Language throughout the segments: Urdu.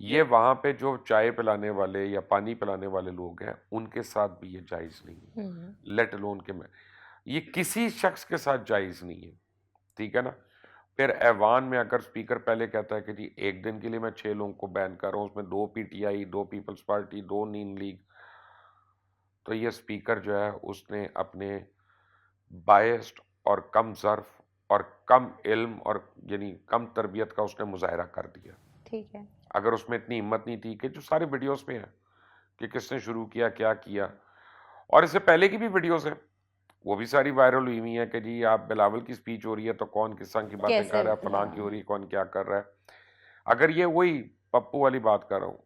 یہ وہاں پہ جو چائے پلانے والے یا پانی پلانے والے لوگ ہیں ان کے ساتھ بھی یہ جائز نہیں ہے، لیٹ الون کہ میں یہ کسی شخص کے ساتھ جائز نہیں ہے، ٹھیک ہے نا. پھر ایوان میں اگر اسپیکر پہلے کہتا ہے کہ جی ایک دن کے لیے میں 6 لوگوں کو بین کر رہا ہوں، اس میں 2 پی ٹی آئی، 2 پیپلز پارٹی، 2 نون لیگ، تو یہ اسپیکر جو ہے اس نے اپنے بائسڈ اور کم ظرف اور کم علم اور یعنی کم تربیت کا اس نے مظاہرہ کر دیا. ٹھیک ہے. اگر اس میں اتنی ہمت نہیں تھی کہ جو سارے ویڈیوز پہ ہیں کہ کس نے شروع کیا، کیا کیا، اور اس سے پہلے کی بھی ویڈیوز ہیں وہ بھی ساری وائرل ہوئی ہوئی ہیں کہ جی آپ بلاول کی سپیچ ہو رہی ہے تو کون کس طرح کی باتیں کیسے کر رہا ہے، فلاں کی ہو رہی ہے، کون کیا کر رہا ہے. اگر یہ وہی پپو والی بات کر رہا ہوں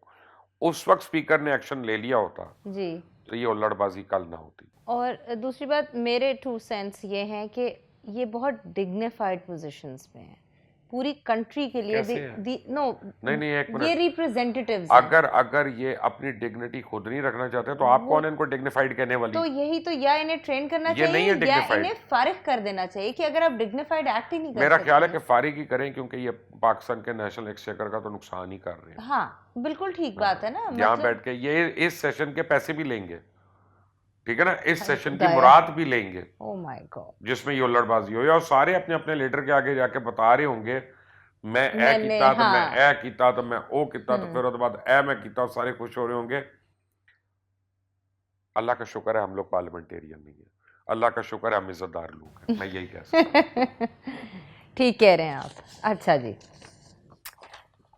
اس وقت اسپیکر نے ایکشن لے لیا ہوتا جی تو یہ الڑ بازی کل نہ ہوتی. اور دوسری بات میرے 2 سینس یہ ہیں کہ یہ بہت ڈگنیفائڈ پوزیشنز پہ ہیں پوری کنٹری کے لیے. کیسے ہیں؟ نو نہیں ایک یہ منٹ، ریپرزینٹیٹیوز ہیں. اگر یہ اپنی ڈگنیٹی خود نہیں رکھنا چاہتے تو آپ کون ان کو ڈگنیفائڈ کہنے والی؟ تو یہی تو یا انہیں ٹرین کرنا یہ نہیں چاہیے ہے یا dignified. انہیں فارغ کر دینا چاہیے کہ اگر آپ ڈگنیفائڈ ایکٹ ہی نہیں کر میرا خیال ہے سکتے کہ فارغ ہی کریں کیونکہ یہ پاکستان کے نیشنل ایکسچیکر کا تو نقصان ہی کر رہے ہیں. ہاں بالکل ٹھیک بات ہے نا. یہاں بیٹھ کے یہ اس سیشن کے پیسے بھی لیں گے، ٹھیک ہے نا، اس سیشن کی خدایا. مراد بھی لیں گے او مائی گاڈ. جس میں یہ الڑ بازی ہوئی، اور سارے اپنے اپنے لیڈر کے آگے جا کے بتا رہے ہوں گے میں اے کیتا تو میں اے کیتا تو میں او کیتا تو پھر اس بعد اے میں کیتا، سارے خوش ہو رہے ہوں گے. اللہ کا شکر ہے ہم لوگ پارلیمنٹیرین نہیں ہیں، اللہ کا شکر ہے ہم عزت دار لوگ ہیں، میں یہی کہہ سکتا ہوں. ٹھیک کہہ رہے ہیں آپ. اچھا جی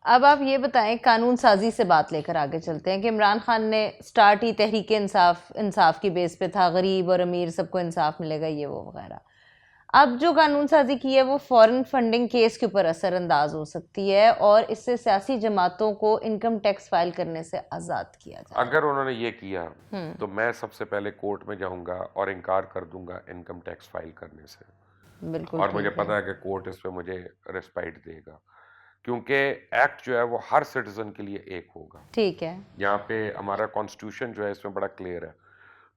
اب آپ یہ بتائیں، قانون سازی سے بات لے کر آگے چلتے ہیں کہ عمران خان نے سٹارٹ ہی تحریک انصاف کی بیس پہ تھا، غریب اور امیر سب کو انصاف ملے گا یہ وہ وغیرہ. اب جو قانون سازی کی ہے وہ فورن فنڈنگ کیس کے اوپر اثر انداز ہو سکتی ہے اور اس سے سیاسی جماعتوں کو انکم ٹیکس فائل کرنے سے آزاد کیا جائے. اگر انہوں نے یہ کیا تو میں سب سے پہلے کورٹ میں جاؤں گا اور انکار کر دوں گا انکم ٹیکس فائل کرنے سے، بالکل. اور مجھے پتا ہے کہ کورٹ اس پہ مجھے ریسپائٹ دے گا کیونکہ ایکٹ جو ہے وہ ہر سٹیزن کے لیے ایک ہوگا. ٹھیک ہے. یہاں پہ ہمارا کانسٹیٹیوشن جو ہے اس میں بڑا کلیئر ہے.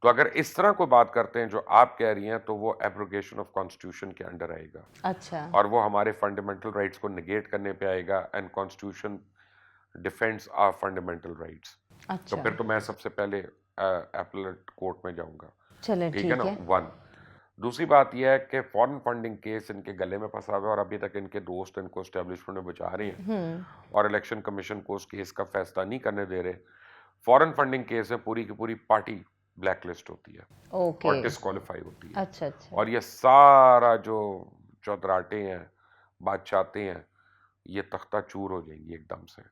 تو اگر اس طرح کوئی بات کرتے ہیں جو آپ کہہ رہی ہیں تو وہ ایبروگیشن آف کانسٹیٹیوشن کے انڈر آئے گا. اچھا. اور وہ ہمارے فنڈامنٹل رائٹس کو نگیٹ کرنے پہ آئے گا، and constitution defends our fundamental rights. تو پھر تو میں سب سے پہلے ایپلیٹ کورٹ میں جاؤں گا. چلے ٹھیک ہے نا، 1. دوسری بات یہ ہے کہ فورن فنڈنگ کیس ان کے گلے میں پھنسا ہوا ہے اور ابھی تک ان کے دوست ان کو اسٹیبلشمنٹ میں بچا رہے ہیں اور الیکشن کمیشن کو اس کیس کا فیصلہ نہیں کرنے دے رہے. فورن فنڈنگ کیس میں پوری کی پوری پارٹی بلیک لسٹ ہوتی ہے اور ڈسکوالیفائی ہوتی ہے. اچھا اچھا. اور یہ سارا جو چودراٹے ہیں، بادشاہتے ہیں، یہ تختہ چور ہو جائیں گی ایک دم سے.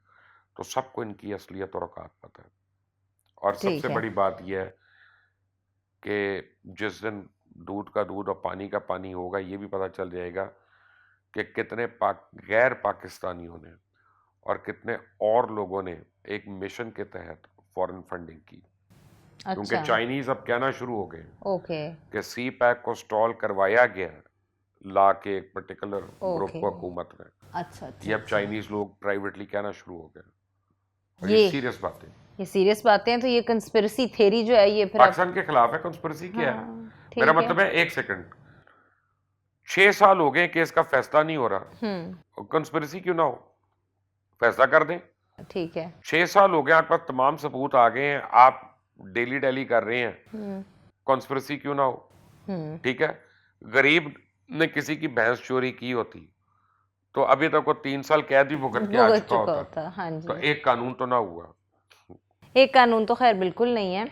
تو سب کو ان کی اصلیت اور اوقات پتہ ہے. اور سب سے بڑی بات یہ ہے کہ جس دن دودھ کا دودھ اور پانی کا پانی ہوگا یہ بھی پتہ چل جائے گا کہ کتنے غیر پاکستانیوں نے اور کتنے اور لوگوں نے ایک مشن کے تحت فورن فنڈنگ کی. کیونکہ چائنیز اب کہنا شروع ہو گئے کہ سی پیک کو سٹال کروایا گیا لا کے ایک پرٹیکولر گروپ کو حکومت میں. یہ اب چائنیز لوگ پرائیویٹلی کہنا شروع ہو گئے. اور یہ سیریس باتیں، یہ سیریس باتیں ہیں. تو یہ کنسپیرسی تھیری جو ہے یہ پھر پاکستان کے خلاف ہے. کنسپیرسی کیا ہے؟ میرا مطلب ہے 1 سیکنڈ 6 سال ہو گئے کیس کا فیصلہ نہیں ہو رہا، کنسپیرسی کیوں نہ ہو؟ فیصلہ کر دیں. ٹھیک ہے. 6 سال ہو گئے آپ پاس تمام ثبوت آ گئے ہیں، آپ ڈیلی کر رہے ہیں، کنسپیرسی کیوں نہ ہو؟ ٹھیک ہے. غریب نے کسی کی بھینس چوری کی ہوتی تو ابھی تک وہ 3 سال قید بھی بھگت کے آ چکا ہوتا. تو ایک قانون تو نہ ہوا. ایک قانون تو خیر بالکل نہیں ہے.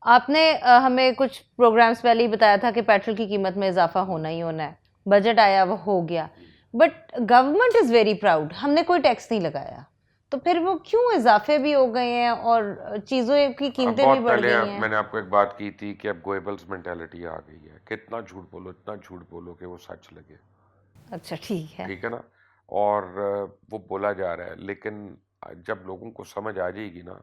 آپ نے ہمیں کچھ پروگرامز پہلے ہی بتایا تھا کہ پیٹرول کی قیمت میں اضافہ ہونا ہی ہونا ہے. بجٹ آیا وہ ہو گیا، but government is very proud ہم نے کوئی ٹیکس نہیں لگایا. تو پھر وہ کیوں اضافے بھی ہو گئے ہیں اور چیزوں کی قیمتیں بھی بڑھ گئی ہیں؟ میں نے آپ کو ایک بات کی تھی کہ اب گوئبلز مینٹیلٹی آ گئی ہے کہ اتنا جھوٹ بولو اتنا جھوٹ بولو کہ وہ سچ لگے. اچھا ٹھیک ہے. ٹھیک ہے نا. اور وہ بولا جا رہا ہے، لیکن جب لوگوں کو سمجھ آ جائے گی نا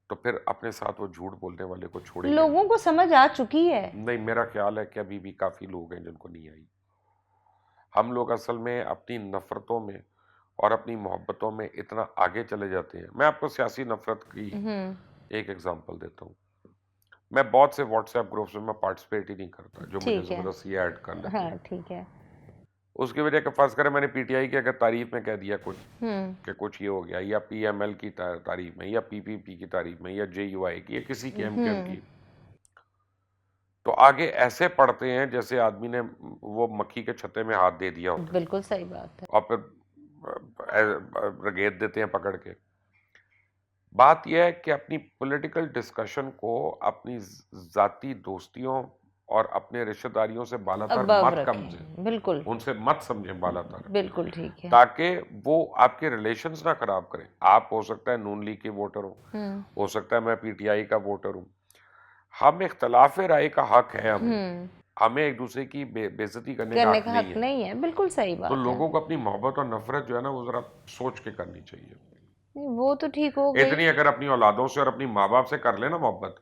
تو پھر اپنے ساتھ وہ جھوٹ بولنے والے کو چھوڑیں گے. لوگوں کو سمجھ آ چکی ہے. نہیں، میرا خیال ہے کہ ابھی بھی کافی لوگ ہیں جن کو نہیں آئی. ہم لوگ اصل میں اپنی نفرتوں میں اور اپنی محبتوں میں اتنا آگے چلے جاتے ہیں. میں آپ کو سیاسی نفرت کی ایک ایگزامپل دیتا ہوں. میں بہت سے واٹس ایپ گروپس میں پارٹیسپیٹ ہی نہیں کرتا جو مجھے زبردستی ایڈ کر لیتے ہیں. ٹھیک ہے. اس کی وجہ کہ فرض کریں میں نے پی ٹی آئی کی اگر تعریف میں کہہ دیا کچھ ہوں کہ کچھ یہ ہو گیا، یا پی ایم ایل کی تعریف میں، یا پی پی پی کی تعریف میں، یا جے یو آئی کی، یا کسی کی ایم کیو ایم کی، تو آگے ایسے پڑھتے ہیں جیسے آدمی نے وہ مکھی کے چھتے میں ہاتھ دے دیا ہوتا ہے، بالکل صحیح بات ہے. اور پھر رگیت دیتے ہیں پکڑ کے. بات یہ ہے کہ اپنی پولیٹیکل ڈسکشن کو اپنی ذاتی دوستیوں اور اپنے رشتہ داریوں سے بالا تر ابو مت رکھیں. سمجھیں، بالکل ان سے مت سمجھیں بالا تر، بالکل ٹھیک ہے. تاکہ وہ آپ کے ریلیشنز نہ خراب کریں. آپ ہو سکتا ہے نون لیگ کے ووٹر ہوں ہو سکتا ہے میں پی ٹی آئی کا ووٹر ہوں. ہم اختلاف رائے کا حق ہے، ہمیں ایک دوسرے کی بے عزتی کرنے کا کرنے حق کا نہیں حق ہے. نہیں ہے. بالکل صحیح تو بات ہے. لوگوں کو اپنی محبت اور نفرت جو ہے نا وہ ذرا سوچ کے کرنی چاہیے. وہ تو ٹھیک ہو گئی. اتنی اگر اپنی اولادوں سے اور اپنی ماں باپ سے کر لیں نا محبت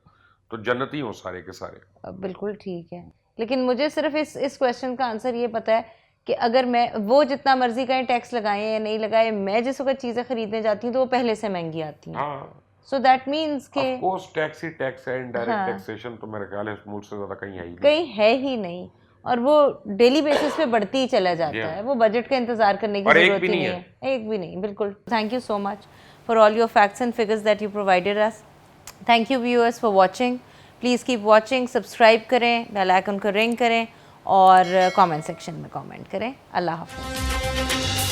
تو جنتی ہوں سارے کے سارے. بالکل ٹھیک ہے. لیکن مجھے صرف اس کویشچن کا آنسر یہ پتا ہے کہ اگر میں وہ جتنا مرضی کہیں ٹیکس لگائیں یا نہیں لگائے، میں جس وقت چیزیں خریدنے جاتی ہوں تو وہ پہلے سے مہنگی آتی ہیں. ہاں سو دیٹ مینس کہ آف کورس ٹیکس ہی ٹیکس ہے، انڈائریکٹ ہاں ٹیکسیشن تو میرے خیال ہے اس ملک سے زیادہ کہیں ہے ہی نہیں. کہیں ہے ہی نہیں، اور وہ ڈیلی بیسس پہ بڑھتی ہی چلا جاتا ہے. وہ بجٹ کا انتظار کرنے کی اور ایک ضرورت بھی ہی نہیں نہیں ہے. ایک بھی نہیں. بالکل. Thank you so much for all your facts and figures that you provided us. Thank you viewers for watching. Please keep watching. Subscribe کریں، بیل آئیکن کو رنگ کریں، اور کامنٹ سیکشن میں کامنٹ کریں. اللہ حافظ.